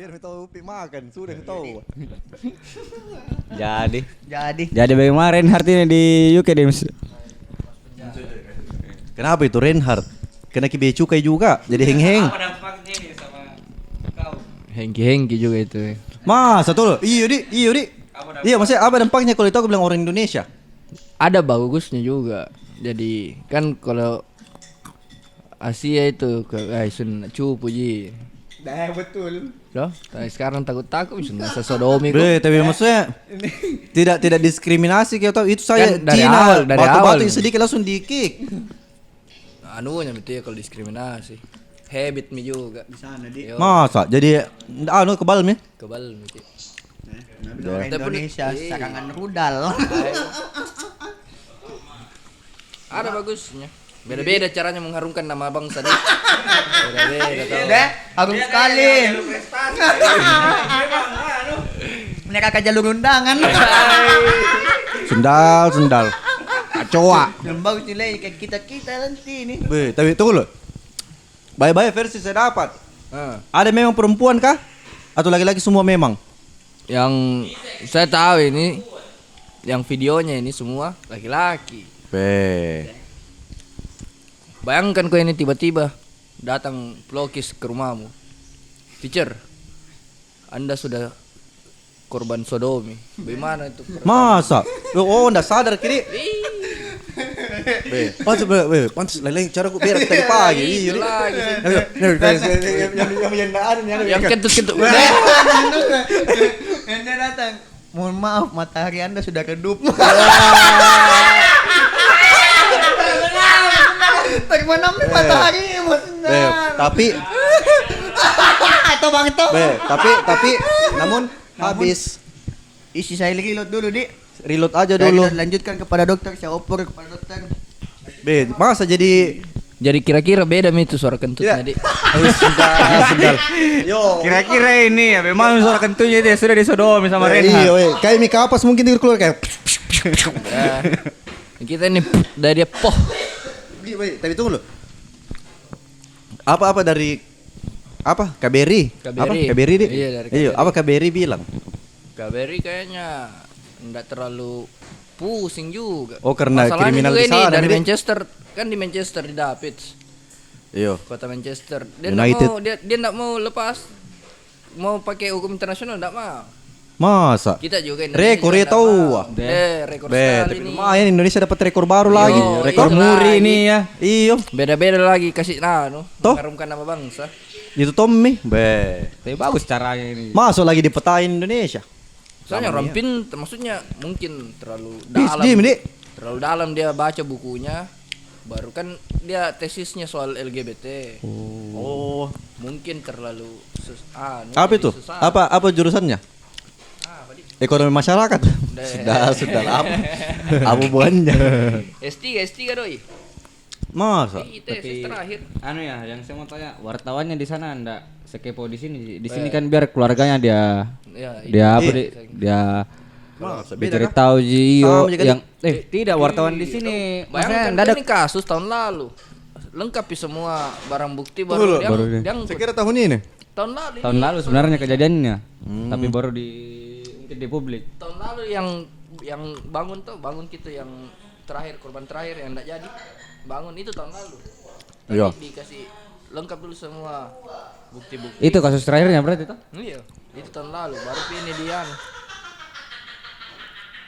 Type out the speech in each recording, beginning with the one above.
Biar tahu Upi makan, sudah tahu. Jadi bagaimana Reinhardt ini di UK Dims? Kenapa itu Reinhardt? Kena kibe cukai juga, jadi heng-heng. Apa dampaknya ini sama kau? Hengki juga itu. Masa tuh? Iya di. Iya maksudnya apa dampaknya kalau itu aku bilang orang Indonesia? Ada bagusnya juga. Jadi kan kalau Asia itu ke sun cupu ji. Dah betul. Loh, tapi sekarang takut-takut sun sesodomi kok. Tapi maksudnya tidak diskriminasi kayak tahu itu saya Kan dari Cina awal, dari batu-batu awal. sedikit langsung di-kick. Anunya betul ya kalau diskriminasi. Habit mi juga. Di sana di. Yo, Masa jadi kebal nih? kebal mi. Ki. Orang Indonesia Iya. sakangan rudal. Ada bagusnya. Beda-beda caranya mengharumkan nama bangsa nih. Beda-beda tau. Deh, harum sekali. Mereka ke jalur undangan. Sendal. Coa. Yang bagus nilai kayak kita nanti ini. Tapi tunggu loh. Bye-bye versi saya dapat. Ada memang perempuan kah? Atau laki-laki semua memang? Yang saya tahu ini yang videonya ini semua laki-laki. Bayangkan kau ini tiba-tiba datang pelukis ke rumahmu. Teacher, Anda sudah korban sodomi. Bagaimana itu? Masa? Oh, enggak sadar kiri. Pantas lain cara gue berak tadi pagi. Iya. lagi sih. Yang Yang kentut-kentut. Anda datang. Mohon maaf, matahari Anda sudah redup. Bagaimana matahari maksudnya? Tapi Atau bang itu? tapi namun habis Isi saya reload dulu di. reload aja Saya dulu. kita lanjutkan kepada dokter. Saya oper kepada dokter. Masa jadi Jadi kira-kira beda mi itu suara kentutnya, Dik. sendal. Yo. Kira-kira ini ya memang suara kentunya dia sudah disodomi sama Reinhardt. Iya, kayak Mika Kapas mungkin dia keluar kayak. Ya. Kita ini dari dia poh. Tapi tunggu loh. Apa dari apa? KBRI. Apa? KBRI Dik? Iya, dari Iya, KBRI. apa KBRI bilang? KBRI kayaknya enggak terlalu pusing juga. Oh, karena Masalahnya kriminal juga di ini sana, dari Dik. Manchester, kan di Manchester di Davids, Iya. kota Manchester. Dia United. enggak mau lepas, mau pakai hukum internasional enggak mau. Masa? Kita juga Indonesia. Rekor ya nggak tahu. mau. Rekor sekali Tapi nih. lumayan Indonesia dapat rekor baru lagi. Yo, Rekor itu muri lagi. ini ya. Iyo. Beda-beda lagi kasih Toh? mengharumkan nama bangsa. Itu Tommy. Tapi bagus caranya ini. Masuk lagi di petain Indonesia. Soalnya Sama Rampin maksudnya mungkin terlalu Bis, dalam. diem, Dik. Terlalu dalam dia baca bukunya. Baru kan dia tesisnya soal LGBT. Oh. Mungkin terlalu Apa jadi itu? susah. Apa jurusannya? Ekonomi masyarakat. Sudah apa? Apa buahnya? S3 doi. Masa? Tesis terakhir. Anu ya, yang saya mau tanya, wartawannya di sana enggak sekepo di sini. Di sini kan biar keluarganya dia Ya, dia apa Iya. dia Masa bicara kah? tahu Jio Sama juga, yang tidak wartawan di sini. Maksudnya Bayangkan enggak ada ini kasus tahun lalu. Lengkapi semua barang bukti Tunggu baru loh, dia baru dia. dia Saya kira tahun ini. tahun lalu tahun ini. lalu sebenarnya kejadiannya. Tapi baru di mungkin di publik. Tahun lalu yang bangun kita yang terakhir korban terakhir yang enggak jadi bangun itu tahun lalu. Tadi Iya. dikasih lengkap dulu semua bukti-bukti. Itu kasus terakhirnya berarti itu? Iya, itu tahun lalu baru ini dia.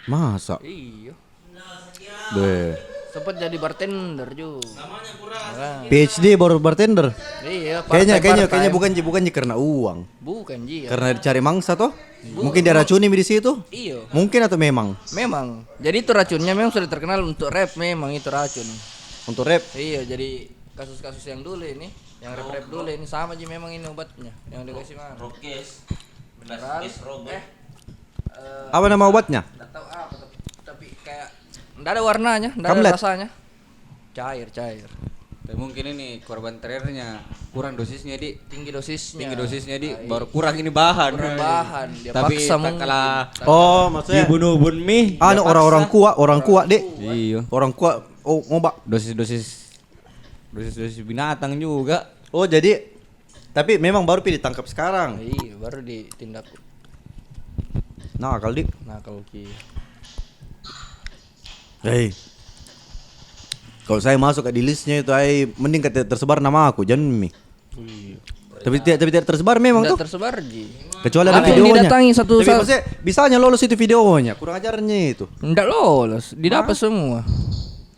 Masa? Iya. Be. Sempat jadi bartender juga. Namanya PhD baru bartender. Iya, Kayaknya bukan karena uang. Bukan Ji. Karena dicari mangsa toh? Mungkin dia racuni di situ? Iya. Mungkin atau memang Memang. Jadi itu racunnya memang sudah terkenal untuk rap memang itu racun. untuk rap? Iya, jadi kasus-kasus yang dulu ini, yang rap-rap dulu ini sama aja memang ini obatnya yang dikasih mana. Rokes. Beneran? Apa nama obatnya? Enggak tahu apa tapi kayak enggak ada warnanya, enggak ada Kamlet. rasanya. Cair. Tapi mungkin ini korban terakhirnya kurang dosisnya di Tinggi dosisnya. baru kurang ini bahan. Bahan dia Tapi paksa tak mungkin. kalah Oh, maksudnya dibunuh mi. orang kuat, Dek. Iya. Orang kuat ngobak. Dosis binatang juga. Oh, jadi Tapi memang baru pilih ditangkap sekarang. Iya, baru ditindak Nakal, Dik. nakal ki. Hei. Kalau saya masuk di listnya itu, mending tersebar nama aku, jangan Mi. Tapi tidak tersebar memang Tidak tuh. tersebar ji. Kecuali ada Langsung videonya. didatangi satu Tapi saat. maksudnya bisanya lolos itu videonya, kurang ajarnya itu. Enggak lolos, didapat semua.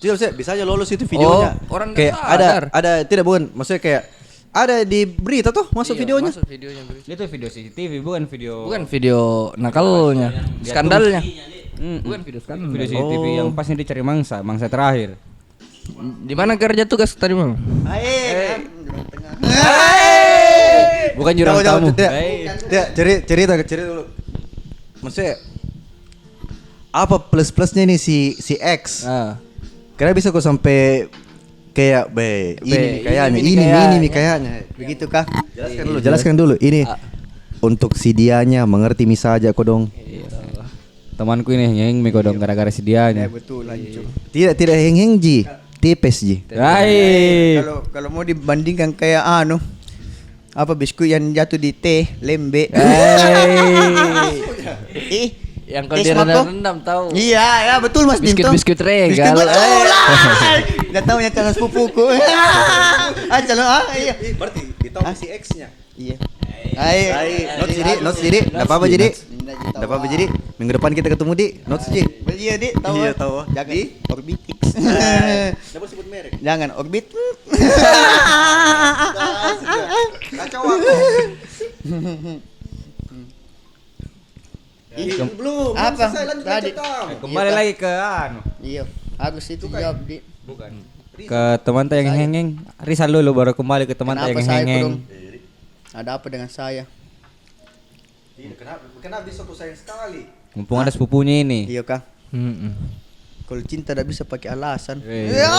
Tidak maksudnya bisanya lolos itu videonya. orang nggak kayak sadar. ada tidak bukan, maksudnya kayak ada di berita tuh masuk Iya, videonya. Masuk videonya. Bro. Itu video CCTV bukan video. Bukan video nakalnya, skandalnya. Bukan video skandal. Video CCTV yang pas ini dicari mangsa terakhir. Di mana kerja tugas tadi Bang? Bukan jurang tamu. Tidak, cerita dulu. Maksudnya apa plus-plusnya nih si X? Ah. Karena bisa kok sampai kayak ini nih kayaknya. Begitu kah? Jelaskan dulu. Ini untuk si dianya mengerti saja kok dong. Temanku ini heng mi kodong gara-gara si dianya. Betul lanjut. Tidak heng ji. Tipes ji. Hai. Kalau mau dibandingkan kayak apa biskuit yang jatuh di teh lembe. Yang kalau tes direndam tahu. Iya, ya betul Mas Dim. Biskuit regal. Betul lah. Enggak tahu yang calon sepupuku. Calon iya. Berarti ditahu si X-nya. Iya. Notes jadi. Enggak apa-apa jadi. Enggak apa-apa jadi. Minggu depan kita ketemu di Notes ji. Iya, Dik, tahu. Iya, tahu. Jangan Di Orbitix. Dapat sebut merek. Jangan Orbit. Kacau aku. Belum Apa? selesai, lanjut Tadi. kamu. Kembali lagi ke Iya, harus itu jawab, Dik. bukan. Ke teman yang hengeng. Risal dulu baru kembali ke teman yang Kenapa saya hengeng. kurung? Ada apa dengan saya? Kenapa bisa aku sayang sekali? Mumpung ada sepupunya ini. Iya kah? Kalau cinta tidak bisa pakai alasan. Ya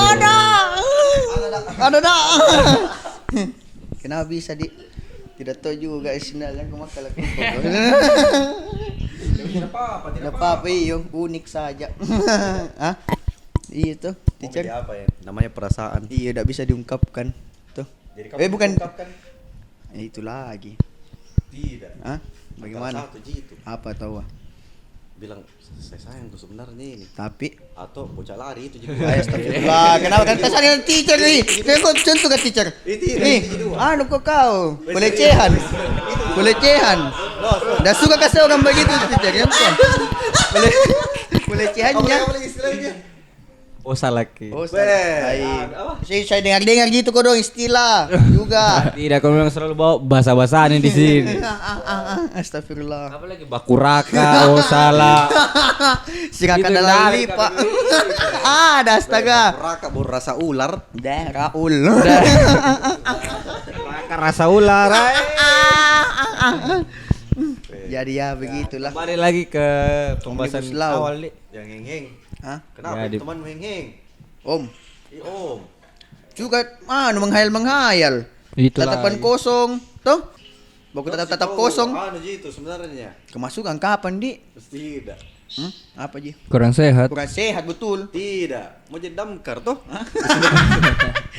Ada dah. Kenapa bisa di? Tidak tahu juga istilahnya aku makan lagi. Tidak apa-apa, Tidak apa-apa iyo, unik saja. Hah? Iya tuh, teacher. apa ya? Namanya perasaan. Iya, tidak bisa diungkapkan. Tuh. Jadi Bukan. ungkapkan. Itu lagi. Tidak. Hah? Bagaimana? Satu ji itu. Apa tahu? Bilang saya sayang tuh sebenarnya ini. Tapi Atau bocah lari itu juga. Astagfirullah, kenapa kan pesan teacher nih? Kau contoh kan teacher? Nih, anu kau, pelecehan. Dah suka kasih orang begitu teacher, ya bukan? Pelecehannya. Oh salah ki. Oh, saya dengar gitu kok dong istilah juga. Tidak, kau memang selalu bawa bahasa-bahasaan di sini. Astagfirullah. Apalagi bakuraka, oh salah. Silakan Itu dalam menarik, lipa. Ada astaga. Raka baru rasa ular. Dah, Raul. Raka rasa ular. Jadi ya begitulah. Kembali lagi ke pembahasan Omnibus Law. awal nih. Yang heng-heng. Hah? Kenapa Ya, di- teman heng-heng? Om. Om. Juga menghayal. Itulah. Tatapan kosong. Tuh. Baku tatap kosong. Anu ji itu sebenarnya. Kemasukan kapan, Di? Tidak. Apa, Ji? Kurang sehat. Kurang sehat betul. Tidak. Mau jadi damkar tuh?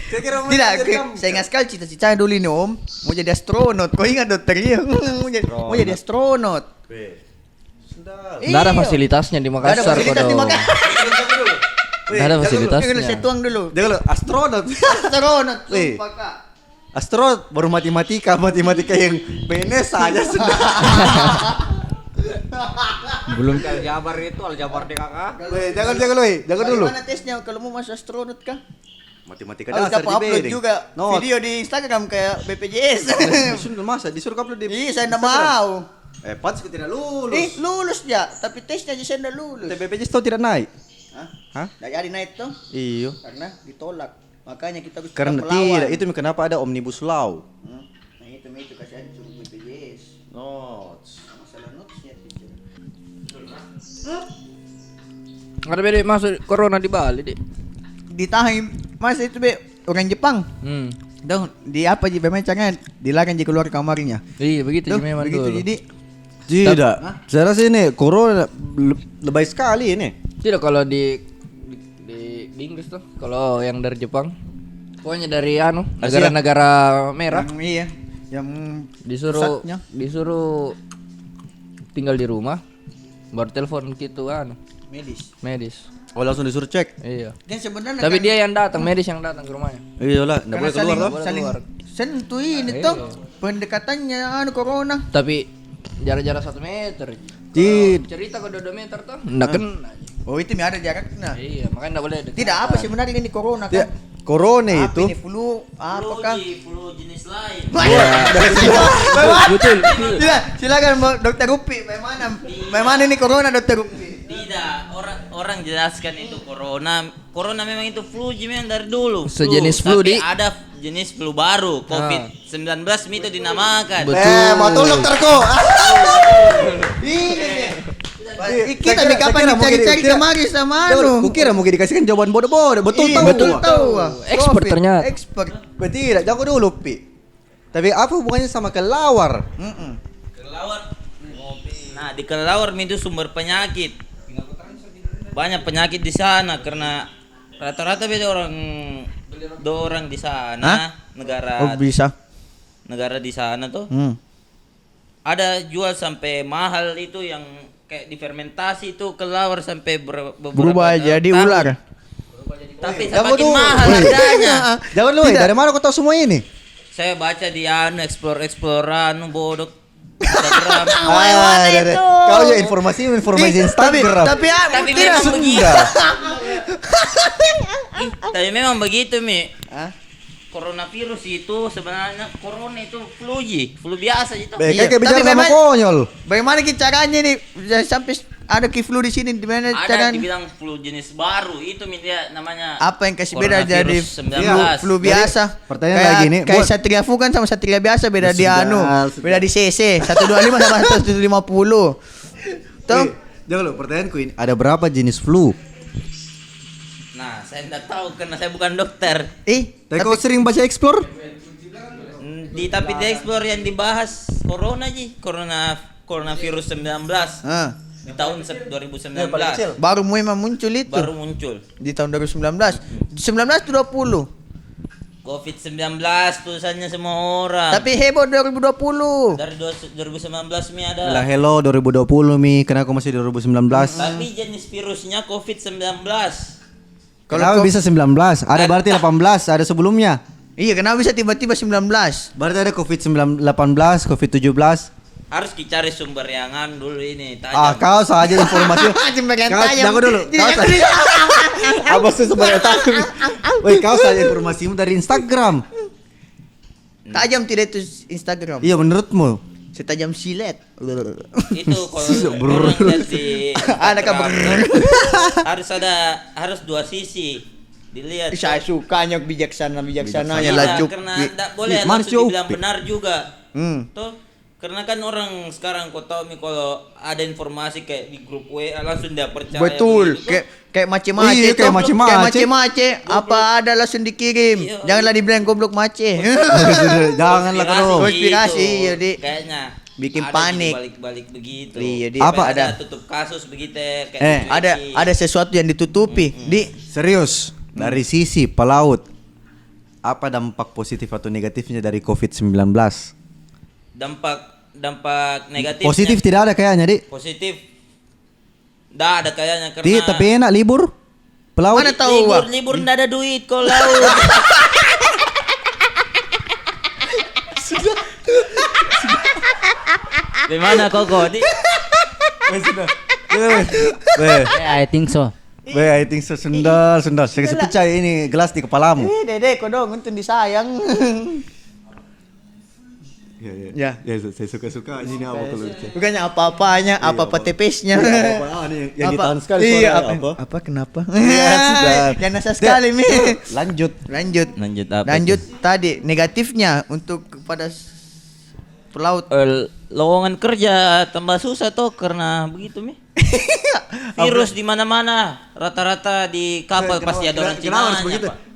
Saya kira mau Tidak, jadi damkar. saya ingat sekali cita-citanya dulu ini, Om. Mau jadi astronot. Kau ingat dokter iya? Mau jadi astronot. Weh. Sudah. Nggak ada Iya. fasilitasnya di Nggak ada Makassar fasilitas di kodong. Makassar. Nggak ada fasilitasnya. Jangan saya tuang dulu. Jangan lo astronot. Astronot, Weh. sumpah, Kak. Astronot baru matematika yang PNS saja sudah. Belum ke aljabar itu, aljabar di kakak. Weh, jangan weh. Jangan dulu. Bagaimana tesnya kalau mau masuk astronot kah? Matematika Harus dasar dapat upload bedeng. juga No. video di Instagram kayak BPJS. Disuruh masa disuruh upload di. Iya, saya enggak mau. Pats tidak lulus. Lulus ya, tapi tesnya aja saya enggak lulus. TBPJS tuh tidak naik. Hah? Nggak jadi naik tuh Iyo. karena ditolak. Makanya kita harus Karena tetap melawan. tidak, itu kenapa ada omnibus law. Nah itu kasih aja suruh BPJS. Notes. Masalah notesnya teacher. Ada beda masuk corona di Bali, Dik. Ditahan mas itu be orang Jepang. Dong di apa ji memang caranya dilarang ji keluar kamarnya. Iya, begitu Tuh, memang begitu dulu. jadi Tidak. Saya rasa ini corona lebay sekali ini. Tidak kalau di Inggris tuh, kalau yang dari Jepang, pokoknya dari negara-negara merah. iya. Yang Disuruh pusatnya. disuruh tinggal di rumah, baru telepon gitu kan, medis. Oh langsung disuruh cek. Iya. Dan sebenarnya Tapi kan dia yang datang, medis yang datang ke rumahnya. Iya lah, enggak karena boleh keluar loh. saling keluar. sentuh ini tuh pendekatannya corona. Tapi jarak-jarak 1 meter. Tid. Cerita kalau 2 meter tuh enggak kena. Oh itu ada jaraknya. Iya, makanya enggak boleh dekat. Tidak apa sebenarnya ini corona Ya, kan? corona Apa itu. ini flu apakah? flu jenis lain. Betul. Silakan Dokter Rupi. Bagaimana ini corona Dokter Rupi? Tidak, orang jelaskan itu corona. Corona memang itu flu memang dari dulu. Sejenis flu, tapi Di. ada jenis flu baru, COVID-19 itu dinamakan. Mau tolong dokterku. Kita di kapan dicari-cari kemari sama anu. Kukira mau dikasihkan jawaban bodoh-bodoh. Betul Iya, tahu. betul tahu. Expert Covid, ternyata. Expert. Tidak, jangan dulu, Pi. Tapi apa hubungannya sama kelelawar? Kelelawar. Nah, di kelelawar itu sumber penyakit. Banyak penyakit di sana karena rata-rata beda orang di sana, negara bisa. negara di sana tuh. Ada jual sampai mahal itu yang kayak difermentasi itu kelelawar sampai beberapa Berubah jadi tahun. ular. Tapi Jangan semakin dulu. mahal harganya. Jangan lu, dari mana kau tahu semua ini? Saya baca di explore bodoh Instagram. Kau ya informasi Instagram. Tapi Tapi tidak. memang begitu. Enggak. Tapi memang begitu, Mi. Hah? Coronavirus itu sebenarnya corona itu flu biasa itu. Kayak bicara Tapi sama memang- konyol. Bagaimana caranya nih sampai ada flu di sini di mana Ada caranya? dibilang flu jenis baru itu dia namanya. Apa yang kasih beda dari Coronavirus flu, 19. flu biasa? pertanyaan Kayak- lagi nih, Kayak buat- Satria Flu kan sama Satria biasa beda di Sudah, anu, sudah. beda di CC 125 sama 150. Tuh. Jangan lu, pertanyaanku ini, ada berapa jenis flu? Nah, saya tidak tahu karena saya bukan dokter. Tapi kau sering baca explore? Tapi di explore yang dibahas corona coronavirus 19 di tahun 2019 baru memang muncul itu baru muncul. di tahun 2019. 1920. COVID-19 tulisannya semua orang. Tapi heboh 2020. Dari 2019 Mi ada. Lah hello 2020 Mi, kenapa kau masih 2019? Tapi jenis virusnya COVID-19. Kalau bisa 19, ada berarti 18, ada sebelumnya. Iya, kenapa bisa tiba-tiba 19? Berarti ada COVID-19, 18, COVID-17. Harus dicari sumber yang dulu ini. Tajam. Kau saja informasi. Jangan dulu. Kau saja. Apa sih sebenarnya tahu? Woi, kau saja informasimu dari Instagram. Tajam tidak itu Instagram? Iya, menurutmu? Setajam silet. Itu kalau orang lihat di Ada kabar. harus dua sisi dilihat. Saya sukanya bijaksana Iya, lah cuk. karena tidak boleh Mana langsung sih, dibilang Upi? benar juga. Hmm. Tuh, karena kan orang sekarang kau tahu Mi kalau ada informasi kayak di grup WA langsung dia percaya. Betul. begitu, tuh. Kayak mace-mace Iya, tuh. kayak mace-mace. Kayak mace-mace. Apa ada langsung dikirim. Iya. Janganlah dibilang goblok mace. Janganlah kau. Konspirasi, gitu. jadi Kayaknya bikin ada panik. di balik-balik begitu. Iya, di Apa? ada tutup kasus begitu kayak ada sesuatu yang ditutupi. Di Serius, dari sisi pelaut, apa dampak positif atau negatifnya dari COVID-19? dampak negatifnya. Positif tidak ada kayaknya, Dik. Positif. Nggak ada kayaknya karena Tapi enak libur. Pelaut. Mana tahu, Wak? libur nggak ada duit kau laut. Gimana kok di? I think so. I think so. Sendal. Saya pecah ini gelas di kepalamu. Dede, kau dong untuk disayang. Ya, saya suka ini apa kalau Bukannya apa-apanya, apa-apa tepesnya. yang ditahan sekali Iya, suara apa? apa kenapa? sudah. Yang nasa sekali, Mi. Lanjut. Lanjut Lanjut apa? tadi negatifnya untuk kepada pelaut. Lowongan kerja tambah susah tuh karena begitu Mi. Virus di mana-mana, rata-rata di kapal pasti ada orang Cina.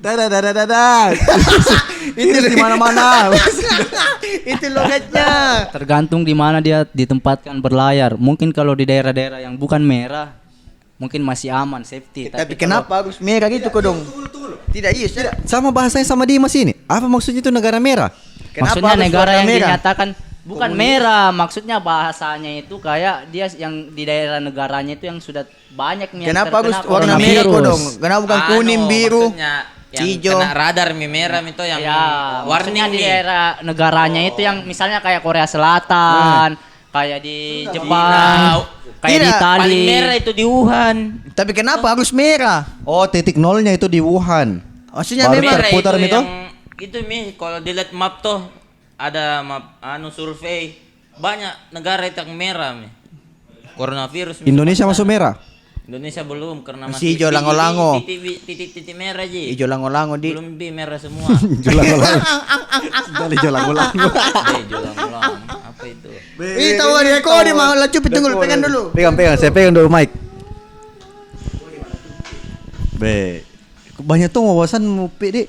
Dadah. Itu di mana-mana. Itu logatnya. Tergantung di mana dia ditempatkan berlayar. Mungkin kalau di daerah-daerah yang bukan merah, mungkin masih aman, safety. Tapi kalau- kenapa harus merah gitu kok dong? Tidak, iya, tidak. Sama bahasanya sama Dimas ini. Apa maksudnya itu negara merah? Kenapa maksudnya harus negara warna yang merah? dinyatakan bukan merah, maksudnya bahasanya itu kayak dia yang di daerah negaranya itu yang sudah banyak yang Kenapa harus terkena warna coronavirus. merah kok dong? Kenapa bukan kuning, biru, maksudnya yang hijau? kena radar merah itu yang Ya, maksudnya warning di nih. daerah negaranya itu yang misalnya kayak Korea Selatan, kayak di Jepang, kayak di Tidak, Itali. Paling merah itu di Wuhan. Tapi kenapa harus merah? Oh, titik nolnya itu di Wuhan. Maksudnya Baru memang terputar itu? Itu Mi, kalau dilihat map tuh ada map survei banyak negara itu yang merah Mi. Coronavirus Mi. Indonesia masuk merah. Indonesia belum karena Masih hijau lango-lango. titik-titik merah aja. hijau lango-lango di. Belum Bi, merah semua. Jolang-jolang. Dari jolang-jolang. Jolang-jolang. Apa itu? Ih, tahu dia kok di mau lah cupit tunggu pegang dulu. Pegang, saya pegang dulu mic. Be, banyak tuh wawasan Upi, Dik.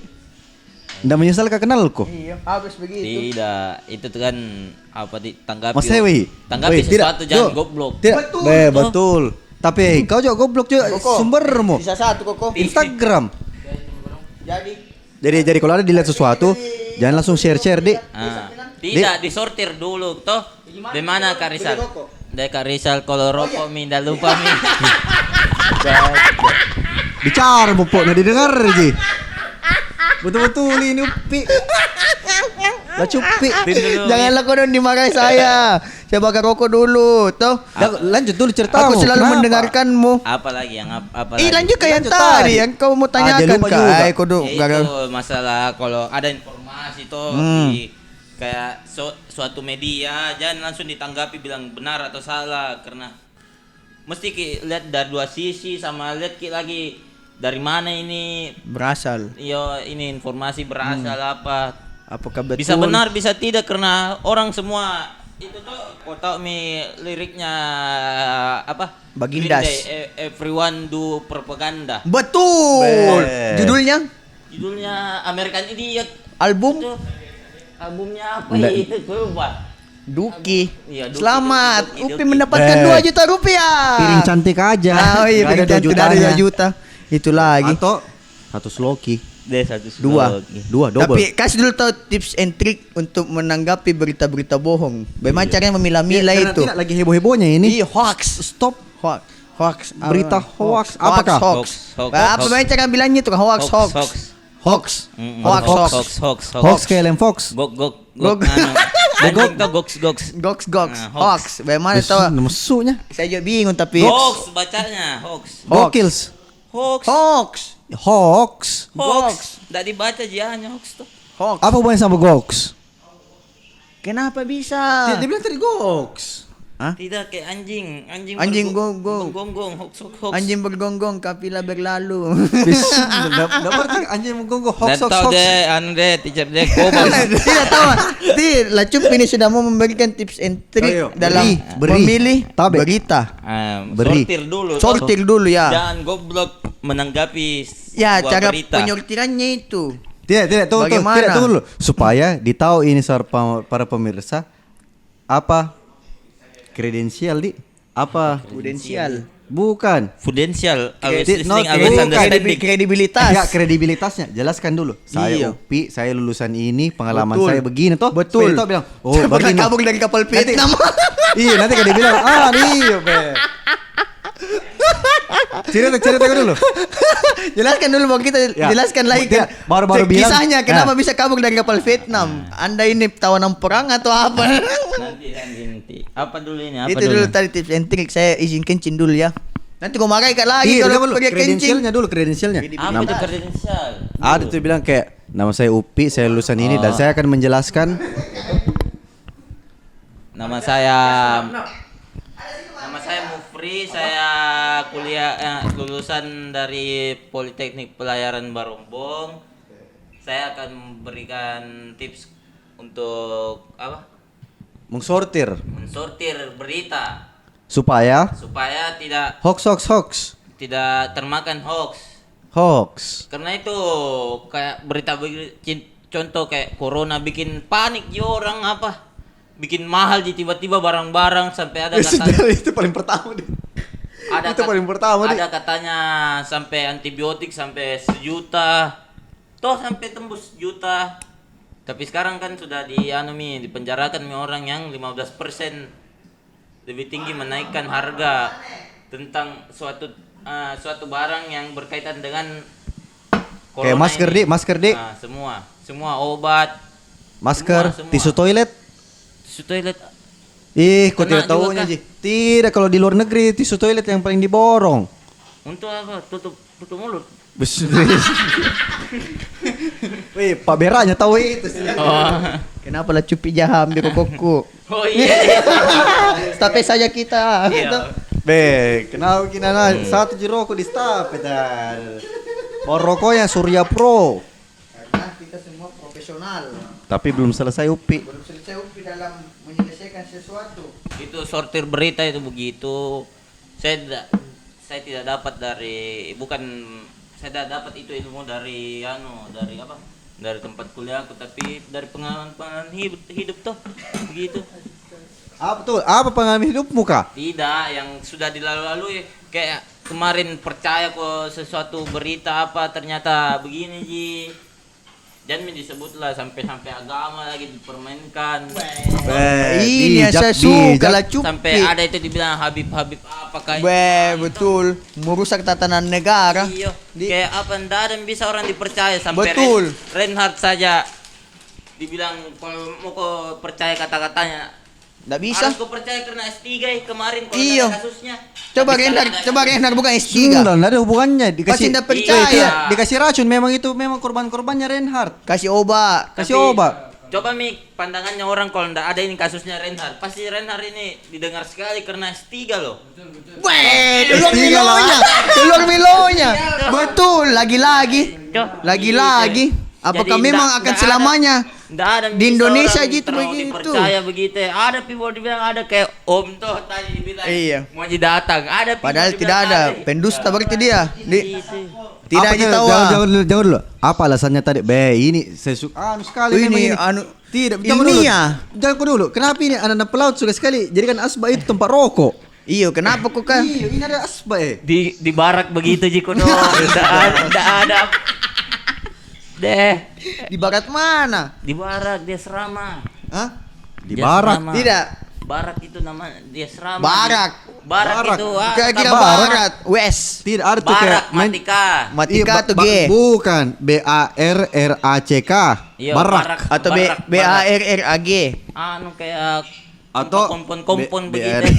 Nggak menyesal kak kenal kok. Iya, harus begitu. Tidak, itu tuh kan apa tanggapi. Mas Hewi. Tanggapi Weh, tidak. sesuatu jangan Jo, goblok. Tidak, Betul. betul. Tapi kau juga goblok juga Koko. sumbermu. Bisa satu kok. Instagram. Jadi Jadi kalau ada dilihat sesuatu, jangan langsung share, Dik. Tidak disortir dulu toh. Di mana Kak Rizal? Dari Kak Rizal kalau rokok Mi, ndak lupa Mi. Bicara bopok, nggak didengar Ji. Betul-betul ini Upi. Lah cupi. janganlah kau dong dimarahi saya. Saya bakar rokok dulu, toh. Lanjut dulu cerita. Aku selalu mendengarkanmu. Apa lagi yang apa lagi? Lanjut ke yang Lanjut tadi tadi. yang kau mau tanyakan lupa Kak. juga. Kau dong Ya itu masalah kalau ada informasi tuh di kayak suatu media jangan langsung ditanggapi bilang benar atau salah karena mesti lihat dari dua sisi sama lihat lagi dari mana ini berasal. ini informasi berasal apa Apakah betul? bisa benar bisa tidak karena orang semua itu tuh kau tahu Mi liriknya apa Bagindas. Green Day, everyone do propaganda Betul. Be. judulnya American Idiot Album itu albumnya apa Nggak. itu gue lupa. Duki. Iya, Duki, Selamat. Duki, Upi Duki. mendapatkan 2 juta rupiah. Piring cantik aja. Oh iya, Nggak piring cantik ada 2 jutanya. juta. Itu lagi. Atau satu sloki. Deh satu Dua double. Tapi kasih dulu tahu tips and trick untuk menanggapi berita-berita bohong. Bagaimana caranya memilah-milah Karena itu? tidak lagi heboh-hebohnya ini. Iya, hoax. Stop. Hoax. Hoax. Berita hoax. Apakah? Hoax. Hoax. Apa bagaimana cara bilangnya itu? Hoax. Hoax. Hoax. Hoax. Hoax. Hoax kayak lem Fox. Gok Gok. anjing tuh goks Gox gox. Nah, Hoax. Bagaimana tahu? Musuhnya. Saya juga bingung tapi Hoax bacanya hoax Gokils. hoax hoax. Hoax. hoax nggak dibaca hanya hoax tuh Hoax. Apa hubungannya sama Gox? Kenapa bisa? Dia bilang tadi Gox. tidak kayak anjing Anjing gonggong. gonggong hoax Anjing bergonggong, kapila berlalu. Dapat berarti anjing menggonggong hoax dan hoax tahu hoax. deh deh teacher deh kobam Tidak tahu. Lacup ini sudah mau memberikan tips and trick Ayo, dalam beri. memilih Tabe. berita. Beri. sortir dulu toh. Sortir dulu ya. jangan goblok menanggapi Ya, sebuah cara berita. penyortirannya itu. Tidak, tunggu, Bagaimana? tidak, tunggu dulu. Supaya ditahu ini para pemirsa apa kredensial di apa Prudensial. bukan Prudential, I was Credit, listening, not I was bukan. understanding. Kredibilitas. enggak kredibilitasnya jelaskan dulu saya Iya. Upi saya lulusan ini pengalaman Betul. saya begini toh Betul. Supaya toh bilang oh Saya pernah begini kabur dari kapal Nanti- Vietnam. iya nanti kan dia bilang iya be cerita dulu Jelaskan dulu Bang, kita Ya. jelaskan lagi Tidak, kan. baru-baru bilang- Kisahnya kenapa Ya. bisa kabur dari kapal Vietnam? Anda ini tawanan perang atau apa? nanti apa dulu ini apa Itu dulu tadi tips and trick. Saya izin kencing dulu ya. Nanti gua marah ikat lagi iya kalau dulu pergi kencing. kredensialnya apa itu kredensial ada tuh bilang kayak nama saya Upi saya lulusan ini dan saya akan menjelaskan nama saya Mufri saya kuliah lulusan dari Politeknik Pelayaran Barombong saya akan memberikan tips untuk apa mengsortir mensortir berita supaya supaya tidak hoax termakan hoax hoax karena itu kayak berita contoh kayak corona bikin panik ya orang apa bikin mahal tiba-tiba barang-barang sampai ada kata itu paling pertama deh Itu paling pertama, ada katanya sampai antibiotik sampai 1 juta. Toh sampai tembus juta. Tapi sekarang kan sudah dipenjarakan orang yang 15% lebih tinggi menaikkan harga tentang suatu barang yang berkaitan dengan Kayak corona masker, ini. Dik, masker, Dik. Nah, semua obat, Masker, semua. tisu toilet. tisu toilet. Ih, kok Kena tidak tahunya, juga Ji? Tidak, kalau di luar negeri tisu toilet yang paling diborong. Untuk apa? Tutup mulut. Wih, Pak Beranya tahu itu sih. Kenapa lah cupi jaham di rokokku? Oh iya. Tapi saja kita. Iya. Be, kenapa kita satu jeroko di staf dan rokoknya Surya Pro. Karena kita semua profesional. Tapi belum selesai Upi. Belum selesai upi dalam menyelesaikan sesuatu. Itu sortir berita itu begitu. Saya tidak dapat saya tidak dapat itu ilmu dari dari apa? Dari tempat kuliahku, tapi dari pengalaman hidup tuh begitu. Apa tuh? Apa pengalaman hidupmu, Kak? Tidak, yang sudah dilalui kayak kemarin percaya kok sesuatu berita apa ternyata begini Ji. Jangan disebutlah sampai agama lagi dipermainkan. Ini yang saya suka lah cupi. Sampai ada itu dibilang Habib apakah Betul. Merusak tatanan negara. Iya. Kayak apa ndak ada yang bisa orang dipercaya sampai Betul. Reinhardt saja dibilang kalau mau kau percaya kata-katanya. Nggak bisa. Harus kau percaya karena S3 kemarin kalau Iya. ada kasusnya. Coba Tapi Reinhard, sekarang coba ada- Reinhard bukan S3. Enggak ada hubungannya. Pasti nggak percaya. Iya. Dikasih racun memang korban-korbannya Reinhardt. Kasih obat. Kasih Tapi, obat. Coba pandangannya orang kalau ndak ada ini kasusnya Reinhardt. Pasti Reinhardt ini didengar sekali karena S3 loh. Weh, telur milonya. Telur milonya. Betul, lagi-lagi. Lagi-lagi. Apakah Jadi memang ndak akan ada- selamanya? Ndak ada Di bisa Indonesia orang gitu terlalu begitu. Dipercaya begitu. Ada people dibilang ada kayak Om tuh tadi dibilang. Iya. Mau datang. Ada people Padahal tidak dibilang ada. Pendusta berarti dia. Gitu. Tidak Apa ditahu. Jangan dulu. Apa alasannya tadi? Ini saya suka sekali Ini memang ini. tidak Jangan dulu. ilmiah. Jangan dulu. Kenapa ini anak-anak pelaut suka sekali jadikan asbak itu tempat rokok? Iya, kenapa kok kan? Iya, ini ada asbak Di barak begitu Jiko dong. Ndak ada. Deh. Di barat mana? Di barak dia serama. Hah? Di Dia barak. serama. Tidak. Barak itu namanya dia serama. Barak. Barak Barak. itu Kira-kira barat. barat. West. Tidak ada tuh Barak kayak Matika. Matika atau G? Bukan, BARRACK. Iya, Barak. Atau Barak. BARRAG. Anu kayak Atau kompon begitu.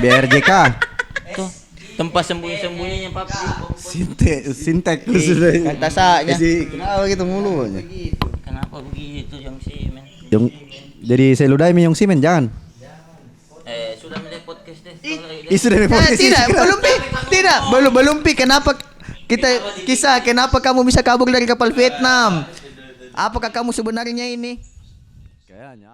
BRJK. Tuh, tempat sembunyi-sembunyinya papi. Sintek sudah. Kata saja. Kenapa gitu mulu? Kenapa begitu yang si men? Jadi seludai Yung Simen jangan. Sudah melihat podcast deh. Isu dari Tidak, belum pi. Kenapa kenapa kamu bisa kabur dari kapal Vietnam? Apakah kamu sebenarnya ini? Kayaknya.